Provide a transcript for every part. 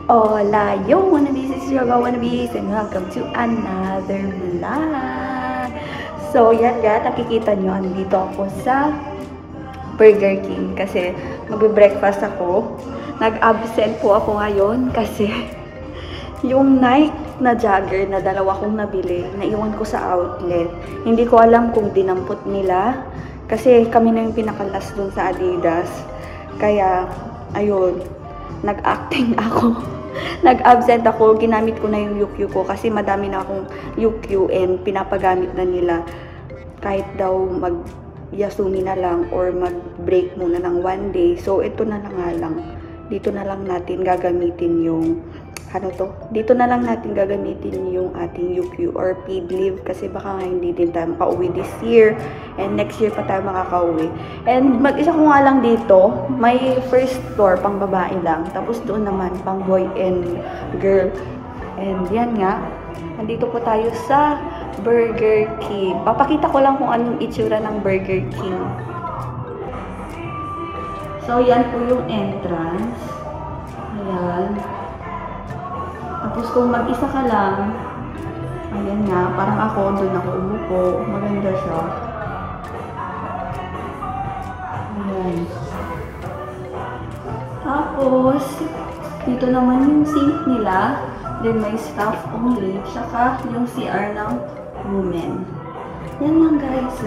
Hola, yo wannabes, this is Yoga Wannabes and welcome to another vlog. So yan nga, nakikita nyo, andito ako sa Burger King kasi magbe-breakfast ako. Nag-absent po ako ngayon kasi yung Nike na jogger na dalawa kong nabili, naiwan ko sa outlet. Hindi ko alam kung dinampot nila kasi kami na yung pinakalas dun sa Adidas. Kaya, ayun, nag-acting ako. Nag-absent ako, ginamit ko na yung UQ ko kasi madami na akong UQ and pinapagamit na nila. Kahit daw mag-Yasumi na lang or mag-break muna ng one day. So, ito na lang nga lang. Dito na lang natin gagamitin yung dito na lang natin gagamitin yung ating UQ or paid leave kasi baka nga hindi din tayo makauwi this year and next year pa tayo makakauwi. And mag-isa ko nga lang dito, may first floor pang babae lang, tapos doon naman pang boy and girl. And yan nga, nandito po tayo sa Burger King. Papakita ko lang kung anong itsura ng Burger King. So yan po yung entrance. Ayan. Tapos kung mag-isa ka lang, ayan nga, parang ako, doon ako umupo. Maganda siya. Ayan. Tapos, dito naman yung sink nila. Then may staff only. Tsaka yung CR ng women. Yan lang guys.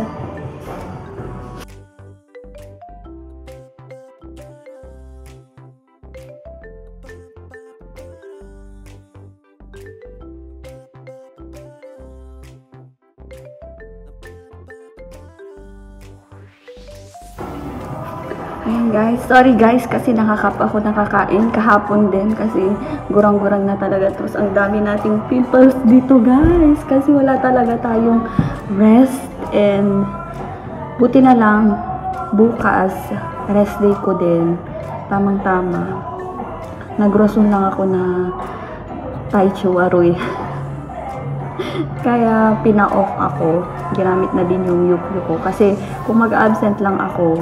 Ayan guys, sorry guys kasi ako nakakain kahapon din kasi gurang-gurang na talaga. Tapos ang dami nating pimples dito guys kasi wala talaga tayong rest and buti na lang bukas rest day ko din. Tamang-tama. Nagroson lang ako na Tai Chi Warui. Kaya pina-off ako. Ginamit na din yung UQ ko kasi kung mag-absent lang ako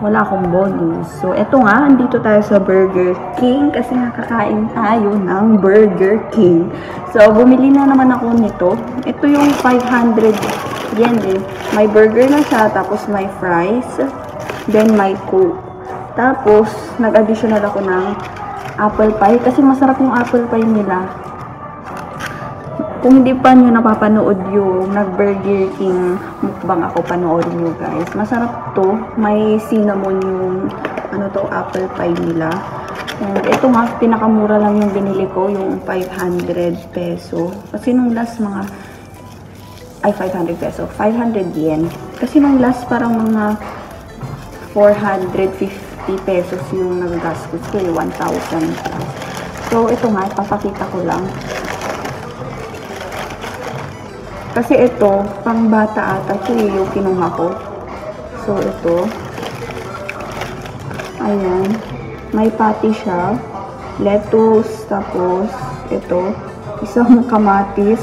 wala akong bonus. So, eto nga, andito tayo sa Burger King kasi nakakain tayo ng Burger King. So, bumili na naman ako nito. Ito yung 500 yen eh. May burger na siya, tapos may fries, then may coke. Tapos, nag-additional ako ng apple pie kasi masarap yung apple pie nila. Kung hindi pa nyo napapanood yung nag-Burger King mukbang ako, panoorin nyo guys. Masarap to. May cinnamon yung apple pie nila. And ito nga, pinakamura lang yung binili ko, yung 500 peso. Kasi nung last 500 peso, 500 yen. Kasi nung last parang mga 450 pesos yung nagagastos ko, 1,000 plus. So ito nga, papakita ko lang. Kasi ito, pang bata ata ito yung kinuha ko. So, ito. Ayan. May patty siya. Lettuce. Tapos, ito. Isang kamatis.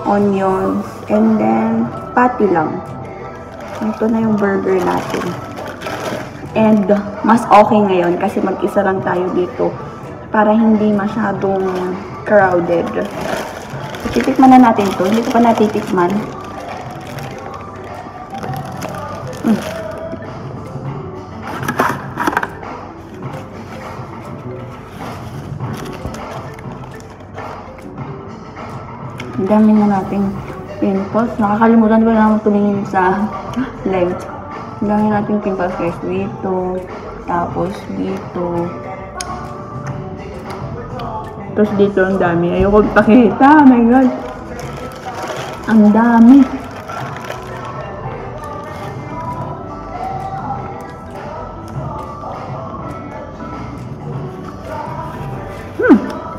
Onions. And then, patty lang. Ito na yung burger natin. And, mas okay ngayon kasi mag-isa lang tayo dito. Para hindi masyadong crowded. Titikman na natin to. Hindi ko pa natitikman. Ang dami na nating pimples. Nakakalimutan ko na tumingin sa length. Ang dami nating pimples guys. Dito. Tapos dito. Tapos dito ang dami. Ayoko pakita. Oh my God. Ang dami.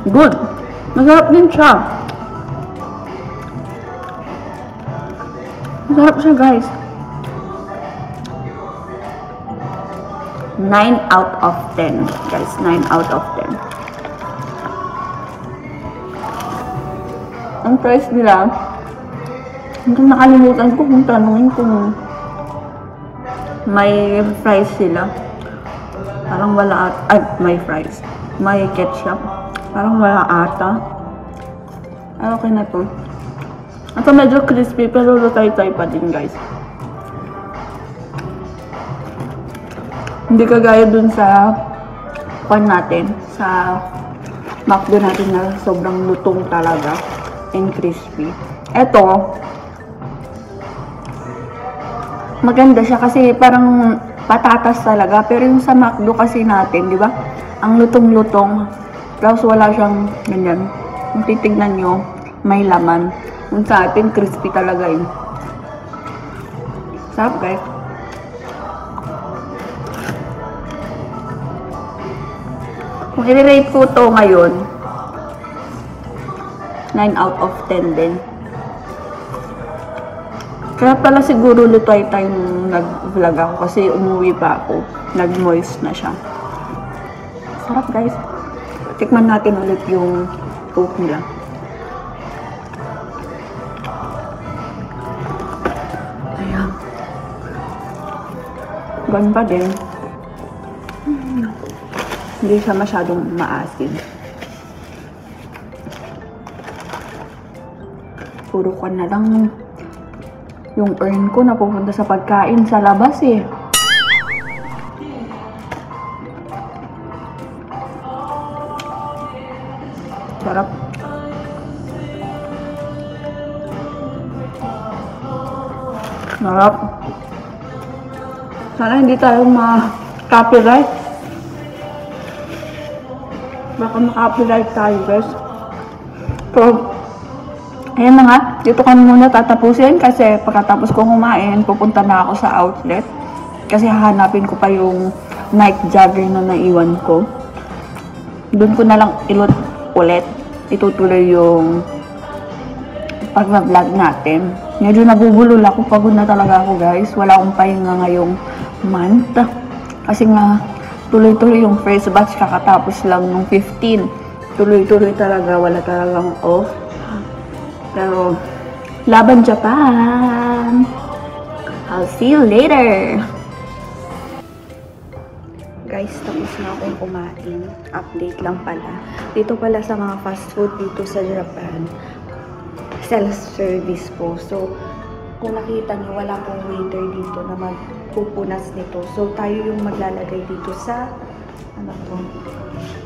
Good. Masarap din siya. Masarap siya guys. 9 out of 10. Guys, 9 out of 10. Ang price nila, hanggang nakalimutan ko kung tanungin kung may fries sila. Parang wala may fries. May ketchup. Parang wala ata. Ay, okay na to. Ito medyo crispy pero lutay-tay pa din, guys. Hindi kagaya dun sa pan natin, sa McDo natin na sobrang lutong talaga and crispy. Ito, maganda siya kasi parang patatas talaga. Pero yung sa McDo kasi natin, di ba? Ang lutong-lutong. Tapos wala siyang ganyan. Kung titignan nyo, may laman. Yung sa atin, crispy talaga yun. Sarap, guys. Kung i-rate ko to ngayon, 9 out of 10 din. Kaya pala siguro lutay tayong nag-vlog ako kasi umuwi pa ako. Nag-moist na siya. Sarap, guys. Tikman natin ulit yung coke nila. Ayan. Ganun pa din. Hindi siya masyadong maasin. Puro ko na lang yung earn ko na pupunta sa pagkain sa labas eh. Sarap. Sarap. Sana hindi tayo ma-copyright. Baka maka-copyright tayo, guys. So, ayan na nga. Dito ko muna tatapusin kasi pagkatapos ko kumain, pupunta na ako sa outlet. Kasi hahanapin ko pa yung Nike jogger na naiwan ko. Doon ko na lang ilot ulit. Itutuloy yung pag-vlog natin. Medyo nabubulol ako. Pagod na talaga ako, guys. Wala akong pahinga ngayong month. Kasi nga, tuloy-tuloy yung first batch, kakatapos lang nung 15. Tuloy-tuloy talaga, wala talagang off. Pero, laban Japan! I'll see you later! Guys, tapos na akong kumain. Update lang pala. Dito pala sa mga fast food dito sa Japan, self-service po. So, kung nakita niyo, wala pong waiter dito na magpupunas nito. So, tayo yung maglalagay dito sa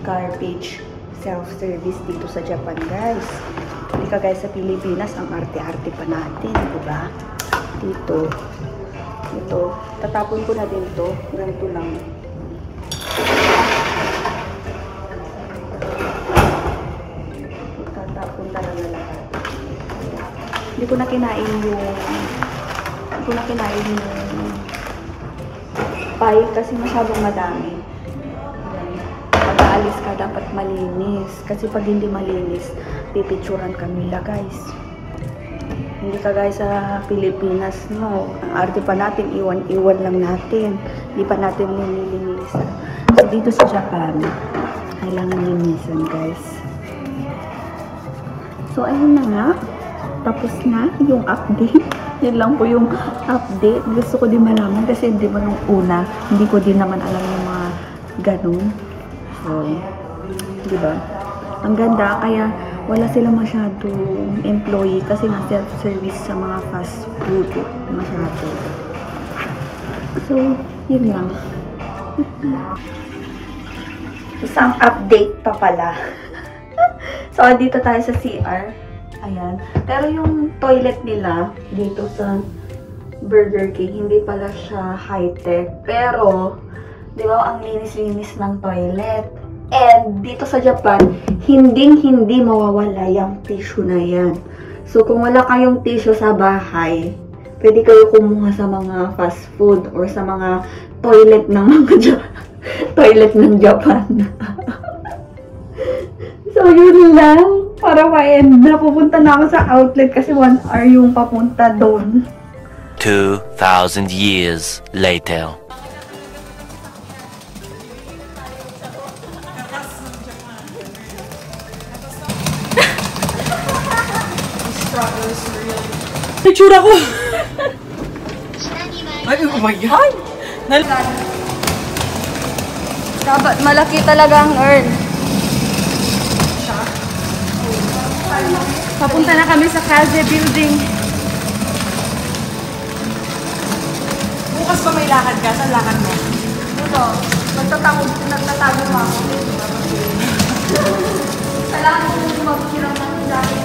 garbage self-service dito sa Japan, guys. Hindi ka guys sa Pilipinas, ang arte-arte pa natin, diba? Dito. Ito. Tatapon ko na din to. Ganito lang. Tatapon talaga lahat. Hindi ko na kinain yung pie kasi masyadong madami. Pag-aalis ka, dapat malinis. Kasi pag hindi malinis, pipicturan ka nila, guys. Hindi ka guys sa Pilipinas, no. Ang arte pa natin, iwan lang natin. Hindi pa natin linilinisan. So, dito sa Japan, kailangan linisan, guys. So, ayun na nga. Tapos na yung update. Yun lang po yung update. Gusto ko din malaman kasi hindi mo nung una, hindi ko din naman alam yung mga ganun. So, diba? Ang ganda, kaya wala sila masyadong employee kasi nga self-service sa mga fast food masyado. So, yun lang. Isang update pa pala. So, dito tayo sa CR. Ayan. Pero yung toilet nila dito sa Burger King, hindi pala siya high-tech. Pero, di ba, ang linis-linis ng toilet. And dito sa Japan, hindi mawawala yung tissue na yan. So, kung wala kayong tissue sa bahay, pwede kayo kumuha sa mga fast food or sa mga toilet ng mga toilet ng Japan. So, yun lang. Para ma-end na, pupunta na ako sa outlet kasi 1 hour yung papunta doon. 2,000 years later. Picture ako! Ay, oh my God! Dapat malaki talaga ang earn. Papunta na kami sa Kaze Building. Bukas pa may lakad ka? Saan lakad mo? Ito, nagtatago mo ako. Kailangan ko yung mag-hirang ng dahil.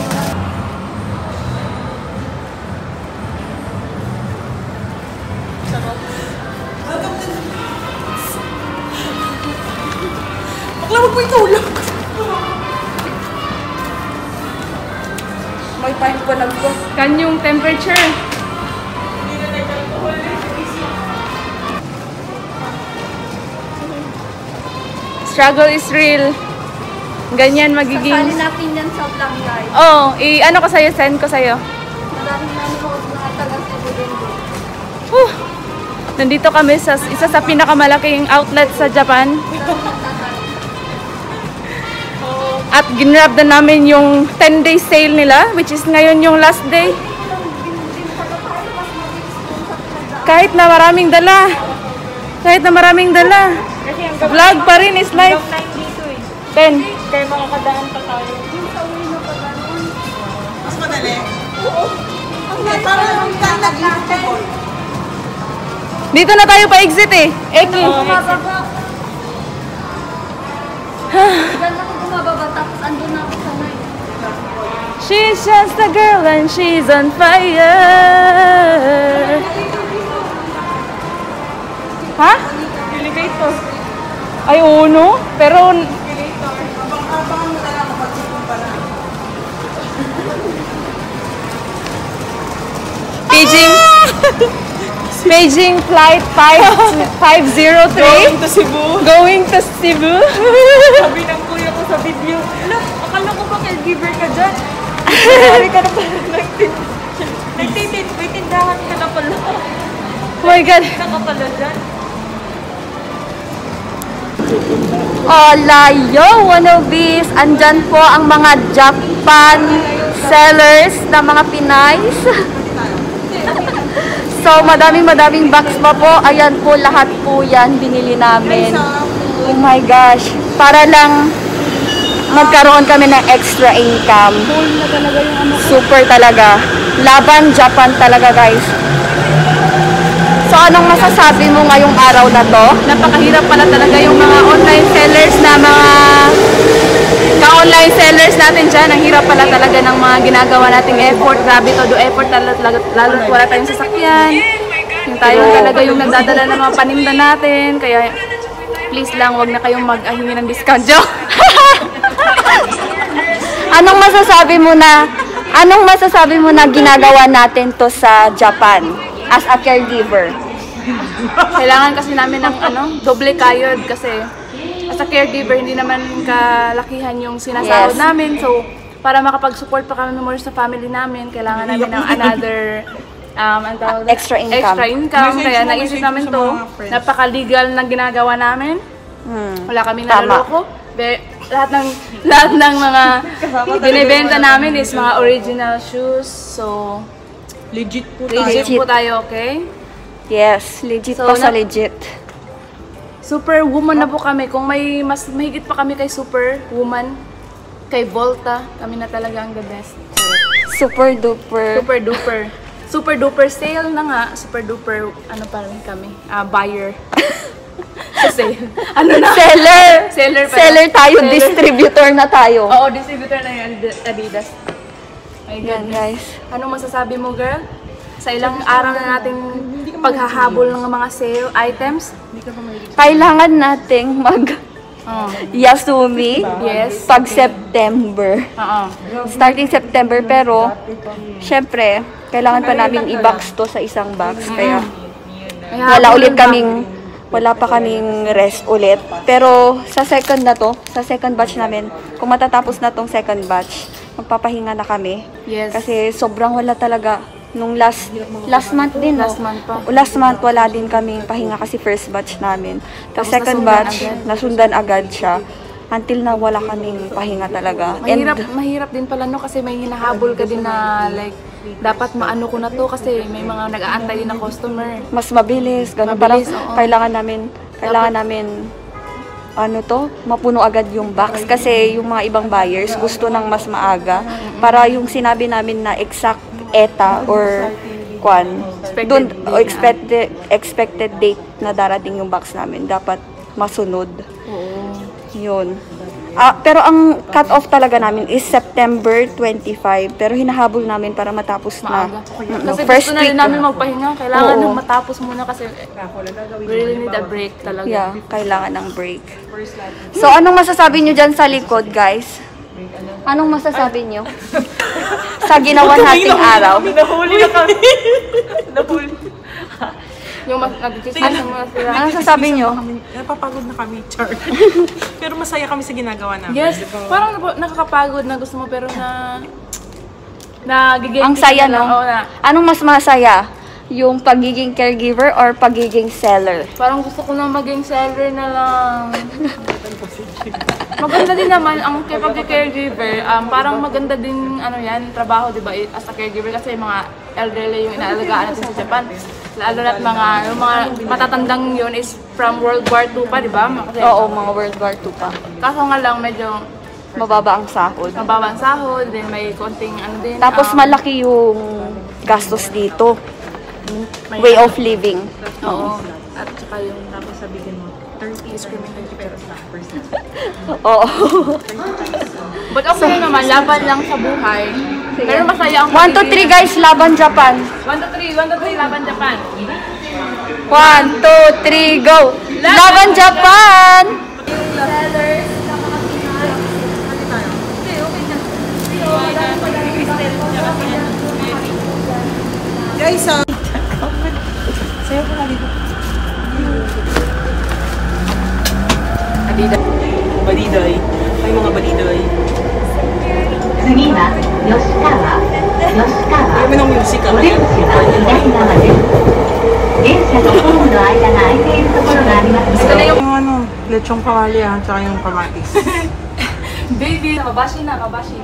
Bakla, wag mo itulog. May time ko lang ko. Kanyong temperature. Struggle is real. Ganyan magiging... Sasali natin yan sa vlog guys. Oh, ano ko sa'yo, send ko sa'yo. Maraming nanonood mga taga-Cebu. Nandito kami sa isa sa pinakamalaking outlet sa Japan. At ginrab na namin yung 10-day sale nila, which is ngayon yung last day. Kahit na maraming dala. Vlog pa rin is life. 10. Kaya makakadaan pa tayo. Mas madali? Oo. Parang nag-lakad. Dito na tayo pa-exit eh. Eki. Diyan ako bumababa tapos andun na ako sa night. She's just a girl and she's on fire. Ha? Elevator. Ay, no? Pero... Abangan mo na lang kapag sipon pa na. Paging flight 503. Going to Cebu. Going to Cebu. Sabi ng kuya ko sa video, alam, akala ko ba caregiver ka dyan? Sabi ka na pala may tindahan ka na pala. Oh my God. Naka pala dyan. Olayo, wannabes. Andyan po ang mga Japan sellers na mga Pinays. So, madaming box pa po. Ayan po, lahat po yan binili namin. Oh my gosh. Para lang magkaroon kami ng extra income. Super talaga. Laban Japan talaga, guys. So, anong masasabi mo ngayong araw na to? Napakahirap pala talaga yung mga online sellers na mga ka-online sellers natin dyan. Ang hirap pala talaga ng mga ginagawa nating effort. Grabe to, do effort talaga, lalo wala tayong sasakyan. Yung tayo talaga yung nagdadala ng mga paninda natin. Kaya, please lang, wag na kayong mag-ahingi ng discount. Anong masasabi mo na ginagawa natin to sa Japan? As a caregiver. Kailangan kasi namin ng doble kayod kasi as a caregiver hindi naman kalakihan yung sinasahod namin. So, para makapag-support pa kami more sa family namin, kailangan namin ng another extra income. Kaya naisip namin to, napaka-legal na ginagawa namin. Wala kaming naloloko. Lahat ng mga binibenta namin is mga original shoes. So, Legit po tayo, okay? Yes, legit pa sa legit. Superwoman na po kami. Kung may mas mahigit pa kami kay Superwoman, kay Volta, kami na talaga ang the best. Super duper. Super duper sale na nga. Super duper, pa rin kami? Buyer. Sale. Seller tayo, distributor na tayo. Oo, distributor na yung Adidas. My Yan, guys. Anong masasabi mo, girl? Sa ilang araw na nating paghahabol ng mga sale items? Kailangan nating Yasumi. Yes. Pag September. Starting September, pero syempre, kailangan pa namin i-box to sa isang box. Kaya wala pa kaming rest ulit. Pero sa second batch namin, kung matatapos na tong second batch, magpapahinga na kami. Yes. Kasi sobrang wala talaga. Nung last month din. Last month pa. Last month wala din kami pahinga kasi first batch namin. Tapos second batch, nasundan agad siya. Until na wala kaming pahinga talaga. Mahirap din pala kasi may hinahabol ka din na like, dapat maano ko na to kasi may mga nag-aantay din na customer. Mas mabilis, ganun. Parang kailangan namin ano to, mapuno agad yung box kasi yung mga ibang buyers gusto ng mas maaga para yung sinabi namin na exact ETA or expected date na darating yung box namin dapat masunod. Yun. Pero ang cut-off talaga namin is September 25. Pero hinahabol namin para matapos na. Kasi First gusto na rin week. namin magpahinga. Kailangan Oo. nang matapos muna kasi we really need a break talaga. Yeah, kailangan ng break. So, anong masasabi nyo dyan sa likod, guys? Anong masasabi nyo? Sa ginawa nating araw? Nahuli na kami. Nahuli. Yung nag-chismis mga sila. Anong sasabi nyo? Napapagod na kami, Char. Pero masaya kami sa ginagawa namin. Yes, parang nakakapagod na gusto mo pero nagiging Ang saya, no? Oo na. Anong mas masaya? Yung pagiging caregiver or pagiging seller? Parang gusto ko na maging seller na lang. Maganda din naman ang pag-caregiver. Parang maganda din ano yan, trabaho, di ba? As a caregiver kasi mga elderly yung inaalagaan natin sa Japan. Lalo na't yung mga matatandang yun is from World War II pa, di ba? Kasi, Oo, mga World War II pa. kaso nga lang medyo Mababa ang sahod. mababa ang sahod, then may konting ano din. Tapos malaki yung gastos dito. may- Way of living. Oo. At saka yung Tapos sabihin mo, 30 is criminal 30%. Oo. but okay naman, laban lang sa buhay. Pero masaya ang 1, 2, 3 guys, laban Japan. 1, 2, 3, laban Japan. 1, 2, 3, go! Laban Japan! Guys, balidoy. Ay, mga balidoy. 次は吉川。Ayaw mo ng music, ah. お出口は左側です。電車とホームの間が空いているところがありますので、 Yung ano, lechong kawali, ah, tsaka yung kamatis. Baby, kabashi na, kabashi.